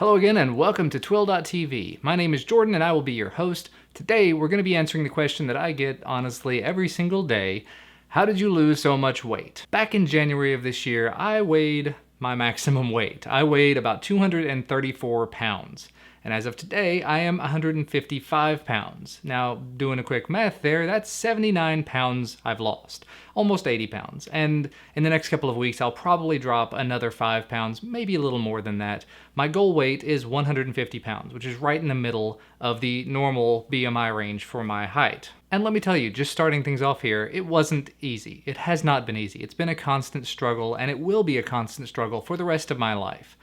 Hello again and welcome to Twill.tv. My name is Jordan and I will be your host. Today we're going to be answering the question that I get honestly every single day. How did you lose so much weight? Back in January of this year, I weighed my maximum weight. I weighed about 234 pounds. And as of today, I am 155 pounds. Now, doing a quick math there, that's 79 pounds I've lost. Almost 80 pounds. And in the next couple of weeks, I'll probably drop another 5 pounds, maybe a little more than that. My goal weight is 150 pounds, which is right in the middle of the normal BMI range for my height. And let me tell you, just starting things off here, it wasn't easy. It has not been easy. It's been a constant struggle, and it will be a constant struggle for the rest of my life.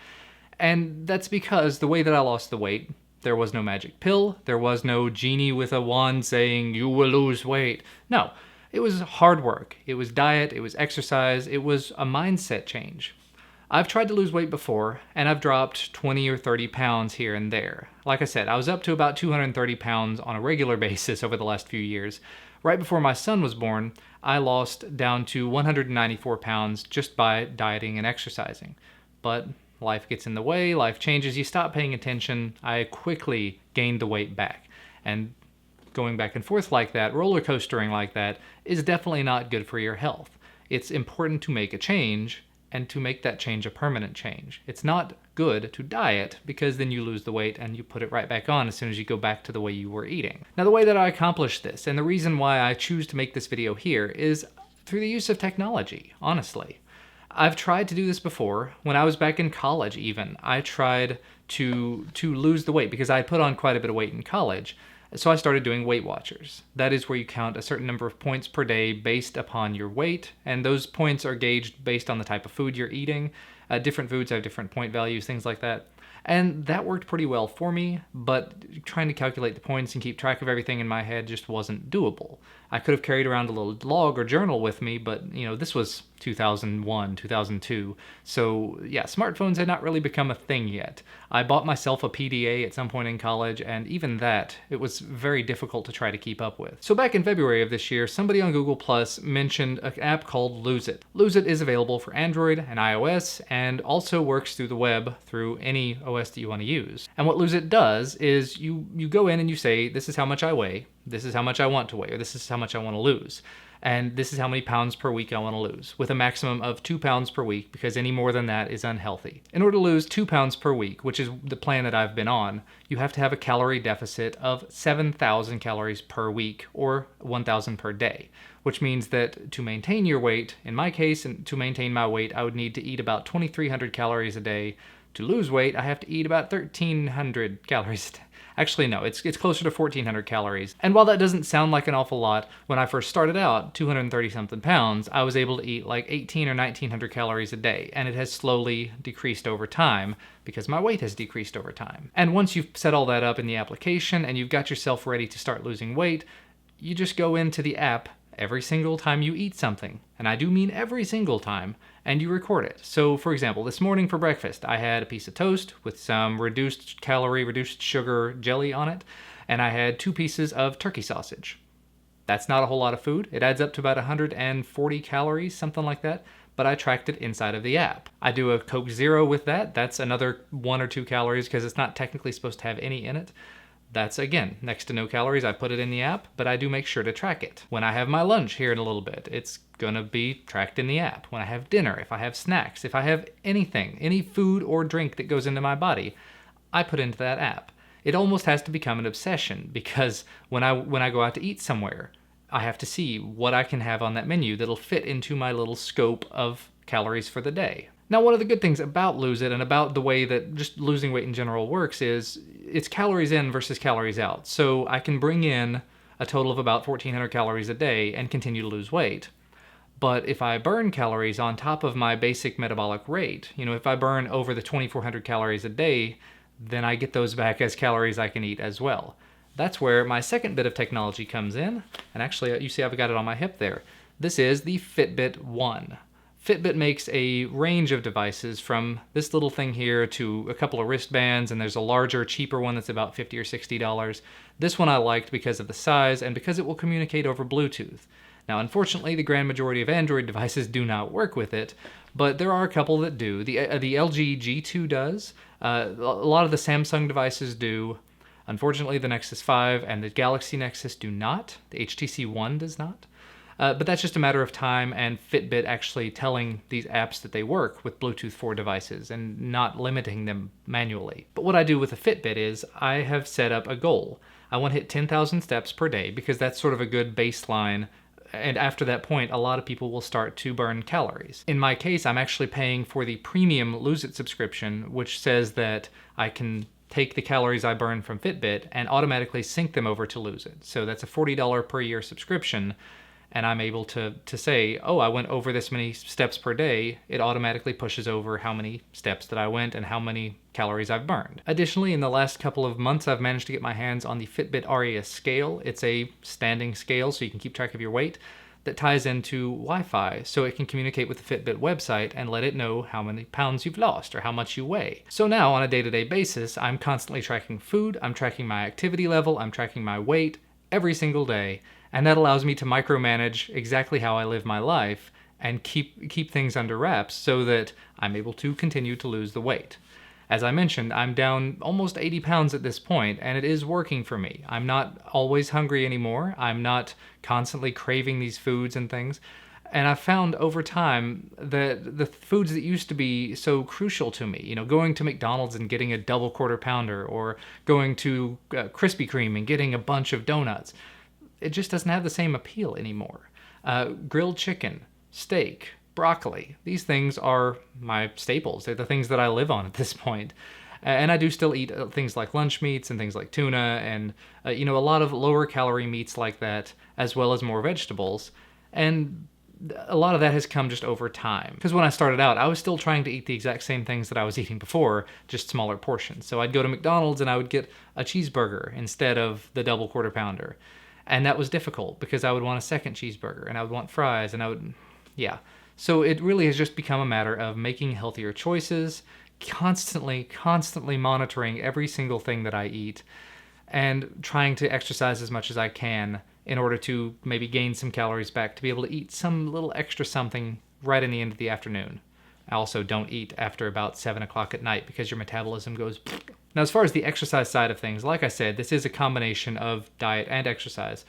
And that's because the way that I lost the weight, there was no magic pill, there was no genie with a wand saying, you will lose weight. No, it was hard work. It was diet, it was exercise, it was a mindset change. I've tried to lose weight before, and I've dropped 20 or 30 pounds here and there. Like I said, I was up to about 230 pounds on a regular basis over the last few years. Right before my son was born, I lost down to 194 pounds just by dieting and exercising. But life gets in the way, life changes, you stop paying attention. I quickly gained the weight back. And going back and forth like that, roller coastering like that, is definitely not good for your health. It's important to make a change, and to make that change a permanent change. It's not good to diet, because then you lose the weight and you put it right back on as soon as you go back to the way you were eating. Now, the way that I accomplish this, and the reason why I choose to make this video here, is through the use of technology, honestly. I've tried to do this before. When I was back in college even, I tried to lose the weight because I had put on quite a bit of weight in college. So I started doing Weight Watchers. That is where you count a certain number of points per day based upon your weight, and those points are gauged based on the type of food you're eating. Different foods have different point values, things like that. And that worked pretty well for me, but trying to calculate the points and keep track of everything in my head just wasn't doable. I could have carried around a little log or journal with me, but this was 2001, 2002. So yeah, smartphones had not really become a thing yet. I bought myself a PDA at some point in college, and even that, it was very difficult to try to keep up with. So back in February of this year, somebody on Google Plus mentioned an app called Lose It. Lose It is available for Android and iOS, and also works through the web through any OS that you want to use. And what Lose It does is you go in and you say, this is how much I weigh, this is how much I want to weigh, or this is how much I want to lose. And this is how many pounds per week I want to lose, with a maximum of 2 pounds per week, because any more than that is unhealthy. In order to lose 2 pounds per week, which is the plan that I've been on, you have to have a calorie deficit of 7,000 calories per week, or 1,000 per day, which means that to maintain your weight, in my case, and to maintain my weight, I would need to eat about 2,300 calories a day. To lose weight, I have to eat about 1,300 calories a day. Actually, no, it's closer to 1,400 calories. And while that doesn't sound like an awful lot, when I first started out, 230-something pounds, I was able to eat like 1,800 or 1,900 calories a day, and it has slowly decreased over time because my weight has decreased over time. And once you've set all that up in the application and you've got yourself ready to start losing weight, you just go into the app every single time you eat something, and I do mean every single time, and you record it. So for example, this morning for breakfast, I had a piece of toast with some reduced calorie, reduced sugar jelly on it, and I had 2 pieces of turkey sausage. That's not a whole lot of food. It adds up to about 140 calories, something like that, but I tracked it inside of the app. I do a Coke Zero with that. That's another 1 or 2 calories because it's not technically supposed to have any in it. That's, again, next to no calories. I put it in the app, but I do make sure to track it. When I have my lunch here in a little bit, it's gonna be tracked in the app. When I have dinner, if I have snacks, if I have anything, any food or drink that goes into my body, I put into that app. It almost has to become an obsession, because when I go out to eat somewhere, I have to see what I can have on that menu that'll fit into my little scope of calories for the day. Now, one of the good things about Lose It and about the way that just losing weight in general works is it's calories in versus calories out. So I can bring in a total of about 1,400 calories a day and continue to lose weight. But if I burn calories on top of my basic metabolic rate, if I burn over the 2,400 calories a day, then I get those back as calories I can eat as well. That's where my second bit of technology comes in. And actually, you see I've got it on my hip there. This is the Fitbit One. Fitbit makes a range of devices, from this little thing here to a couple of wristbands, and there's a larger, cheaper one that's about $50 or $60. This one I liked because of the size and because it will communicate over Bluetooth. Now, unfortunately, the grand majority of Android devices do not work with it, but there are a couple that do. The LG G2 does. A lot of the Samsung devices do. Unfortunately, the Nexus 5 and the Galaxy Nexus do not. The HTC One does not. But that's just a matter of time and Fitbit actually telling these apps that they work with Bluetooth 4 devices and not limiting them manually. But what I do with a Fitbit is I have set up a goal. I want to hit 10,000 steps per day because that's sort of a good baseline. And after that point, a lot of people will start to burn calories. In my case, I'm actually paying for the premium Lose It subscription, which says that I can take the calories I burn from Fitbit and automatically sync them over to Lose It. So that's a $40 per year subscription. And I'm able to say, oh, I went over this many steps per day. It automatically pushes over how many steps that I went and how many calories I've burned. Additionally, in the last couple of months, I've managed to get my hands on the Fitbit RAS scale. It's a standing scale, so you can keep track of your weight, that ties into Wi-Fi, so it can communicate with the Fitbit website and let it know how many pounds you've lost or how much you weigh. So now, on a day-to-day basis, I'm constantly tracking food, I'm tracking my activity level, I'm tracking my weight every single day, and that allows me to micromanage exactly how I live my life and keep things under wraps so that I'm able to continue to lose the weight. As I mentioned, I'm down almost 80 pounds at this point, and it is working for me. I'm not always hungry anymore. I'm not constantly craving these foods and things. And I've found over time that the foods that used to be so crucial to me, going to McDonald's and getting a double quarter pounder, or going to Krispy Kreme and getting a bunch of donuts, it just doesn't have the same appeal anymore. Grilled chicken, steak, broccoli, these things are my staples. They're the things that I live on at this point. And I do still eat things like lunch meats and things like tuna and, a lot of lower calorie meats like that, as well as more vegetables. And a lot of that has come just over time. Because when I started out, I was still trying to eat the exact same things that I was eating before, just smaller portions. So I'd go to McDonald's and I would get a cheeseburger instead of the double quarter pounder. And that was difficult because I would want a second cheeseburger and I would want fries and So it really has just become a matter of making healthier choices, constantly monitoring every single thing that I eat, and trying to exercise as much as I can in order to maybe gain some calories back to be able to eat some little extra something right in the end of the afternoon. I also don't eat after about 7 o'clock at night because your metabolism goes. Now, as far as the exercise side of things, like I said, this is a combination of diet and exercise.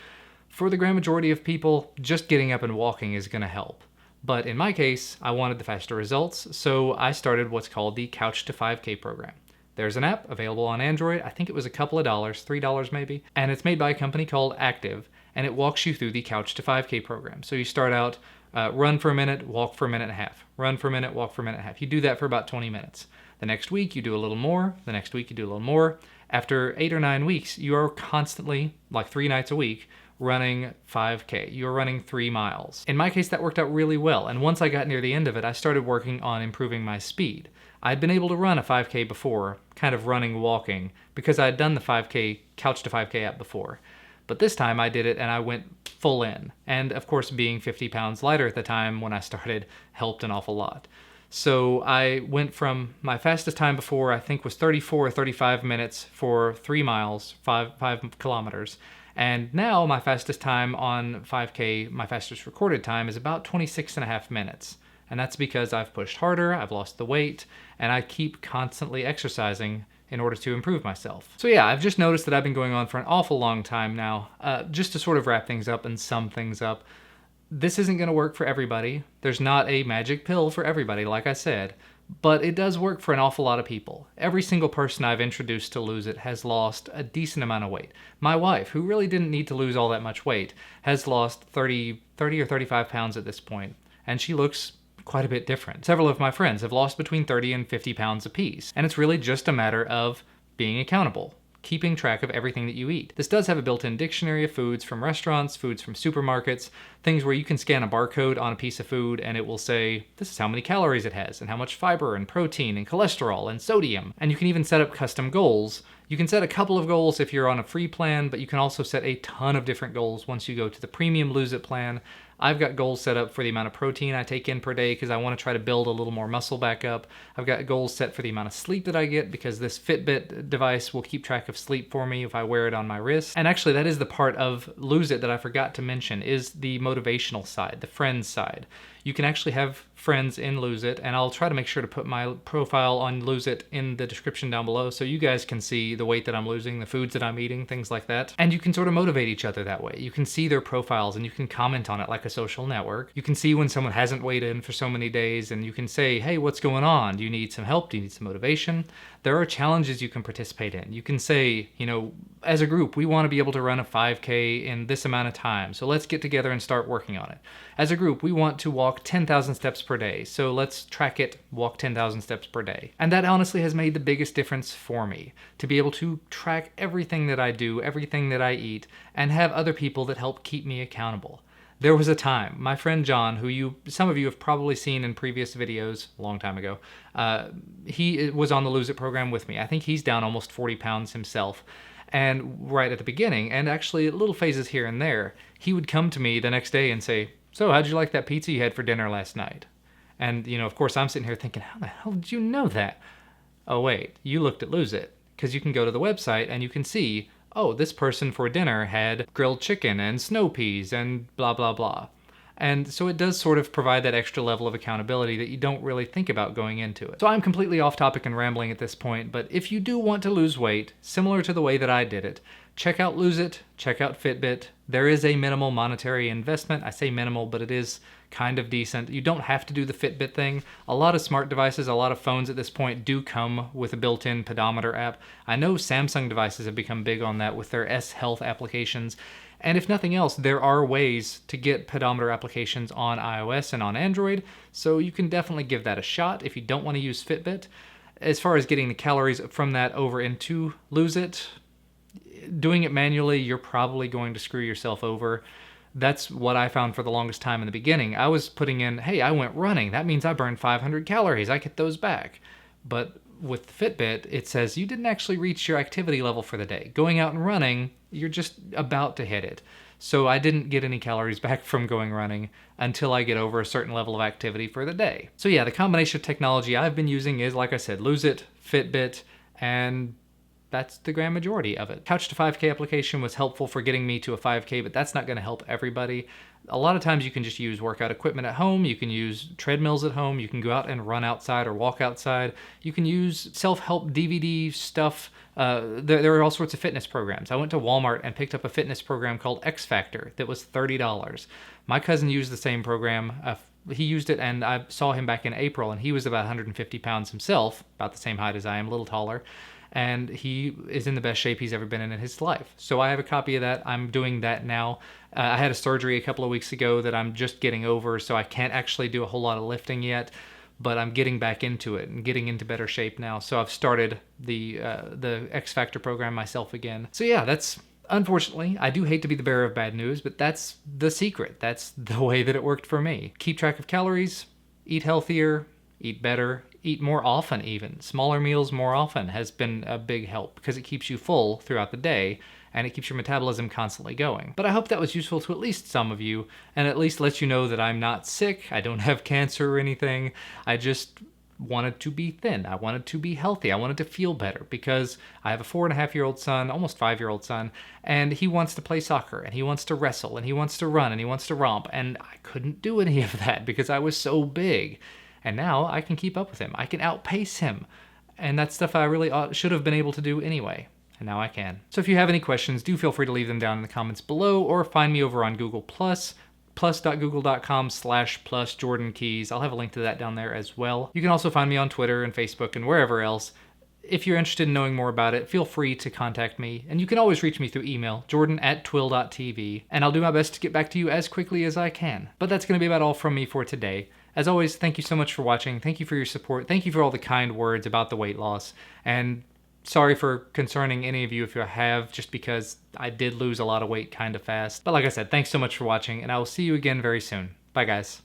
For the grand majority of people, just getting up and walking is going to help. But in my case, I wanted the faster results, so I started what's called the Couch to 5K program. There's an app available on Android. I think it was a couple of dollars, $3 maybe, and it's made by a company called Active, and it walks you through the Couch to 5K program. So you start out, run for a minute, walk for a minute and a half. Run for a minute, walk for a minute and a half. You do that for about 20 minutes. The next week, you do a little more. The next week, you do a little more. After 8 or 9 weeks, you are constantly, like 3 nights a week, running 5K. You're running 3 miles. In my case, that worked out really well. And once I got near the end of it, I started working on improving my speed. I'd been able to run a 5K before, kind of running, walking, because I had done the 5K, Couch to 5K app before. But this time I did it and I went full in. And of course, being 50 pounds lighter at the time when I started helped an awful lot. So I went from my fastest time before, I think was 34 or 35 minutes for 3 miles, 5 kilometers. And now my fastest time on 5K, my fastest recorded time is about 26 and a half minutes. And that's because I've pushed harder, I've lost the weight, and I keep constantly exercising in order to improve myself. So yeah, I've just noticed that I've been going on for an awful long time now. Just to sort of wrap things up and sum things up, this isn't going to work for everybody. There's not a magic pill for everybody, like I said, but it does work for an awful lot of people. Every single person I've introduced to Lose It has lost a decent amount of weight. My wife, who really didn't need to lose all that much weight, has lost 30 or 35 pounds at this point, and she looks quite a bit different. Several of my friends have lost between 30 and 50 pounds apiece, and it's really just a matter of being accountable, keeping track of everything that you eat. This does have a built-in dictionary of foods from restaurants, foods from supermarkets, things where you can scan a barcode on a piece of food and it will say, this is how many calories it has and how much fiber and protein and cholesterol and sodium. And you can even set up custom goals You can set a couple of goals if you're on a free plan, but you can also set a ton of different goals once you go to the premium Lose It plan. I've got goals set up for the amount of protein I take in per day because I want to try to build a little more muscle back up. I've got goals set for the amount of sleep that I get because this Fitbit device will keep track of sleep for me if I wear it on my wrist. And actually, that is the part of Lose It that I forgot to mention, is the motivational side, the friends side. You can actually have friends in Lose It, and I'll try to make sure to put my profile on Lose It in the description down below so you guys can see the weight that I'm losing, the foods that I'm eating, things like that. And you can sort of motivate each other that way. You can see their profiles and you can comment on it like a social network. You can see when someone hasn't weighed in for so many days and you can say, hey, what's going on? Do you need some help? Do you need some motivation? There are challenges you can participate in. You can say, you know, as a group, we want to be able to run a 5K in this amount of time, so let's get together and start working on it. As a group, we want to walk 10,000 steps per day, so let's track it, walk 10,000 steps per day. And that honestly has made the biggest difference for me, to be able to track everything that I do, everything that I eat, and have other people that help keep me accountable. There was a time, my friend John, who some of you have probably seen in previous videos a long time ago, he was on the Lose It program with me. I think he's down almost 40 pounds himself. And right at the beginning, and actually little phases here and there, he would come to me the next day and say, so how'd you like that pizza you had for dinner last night? And, you know, of course I'm sitting here thinking, how the hell did you know that? Oh wait, you looked at Lose It. Because you can go to the website and you can see, oh, this person for dinner had grilled chicken and snow peas and blah, blah, blah. And so it does sort of provide that extra level of accountability that you don't really think about going into it. So I'm completely off topic and rambling at this point, but if you do want to lose weight, similar to the way that I did it, check out Lose It, check out Fitbit. There is a minimal monetary investment. I say minimal, but it is kind of decent. You don't have to do the Fitbit thing. A lot of smart devices, a lot of phones at this point do come with a built-in pedometer app. I know Samsung devices have become big on that with their S Health applications. And if nothing else, there are ways to get pedometer applications on iOS and on Android, so you can definitely give that a shot if you don't want to use Fitbit. As far as getting the calories from that over into Lose It, doing it manually, you're probably going to screw yourself over. That's what I found for the longest time in the beginning. I was putting in, hey, I went running. That means I burned 500 calories. I get those back. But with Fitbit, it says you didn't actually reach your activity level for the day. Going out and running, you're just about to hit it. So I didn't get any calories back from going running until I get over a certain level of activity for the day. So yeah, the combination of technology I've been using is, like I said, Lose It, Fitbit, and that's the grand majority of it. Couch to 5K application was helpful for getting me to a 5K, but that's not going to help everybody. A lot of times you can just use workout equipment at home, you can use treadmills at home, you can go out and run outside or walk outside, you can use self-help DVD stuff. There are all sorts of fitness programs. I went to Walmart and picked up a fitness program called X Factor that was $30. My cousin used the same program. He used it, and I saw him back in April, and he was about 150 pounds himself, about the same height as I am, a little taller. And he is in the best shape he's ever been in his life. So I have a copy of that. I'm doing that now. I had a surgery a couple of weeks ago that I'm just getting over, so I can't actually do a whole lot of lifting yet, but I'm getting back into it and getting into better shape now. So I've started the X Factor program myself again. So yeah, that's, unfortunately, I do hate to be the bearer of bad news, but that's the secret. That's the way that it worked for me. Keep track of calories, eat healthier, eat better, eat more often even. Smaller meals more often has been a big help because it keeps you full throughout the day and it keeps your metabolism constantly going. But I hope that was useful to at least some of you and at least lets you know that I'm not sick, I don't have cancer or anything. I just wanted to be thin. I wanted to be healthy. I wanted to feel better because I have a 4.5-year-old son, almost 5-year-old son, and he wants to play soccer and he wants to wrestle and he wants to run and he wants to romp, and I couldn't do any of that because I was so big. And now I can keep up with him. I can outpace him. And that's stuff I really should have been able to do anyway. And now I can. So if you have any questions, do feel free to leave them down in the comments below or find me over on Google+, plus.google.com/plusjordankeys. I'll have a link to that down there as well. You can also find me on Twitter and Facebook and wherever else. If you're interested in knowing more about it, feel free to contact me. And you can always reach me through email, jordan@twill.tv. And I'll do my best to get back to you as quickly as I can. But that's going to be about all from me for today. As always, thank you so much for watching. Thank you for your support. Thank you for all the kind words about the weight loss. And sorry for concerning any of you if you have, just because I did lose a lot of weight kind of fast. But like I said, thanks so much for watching, and I will see you again very soon. Bye, guys.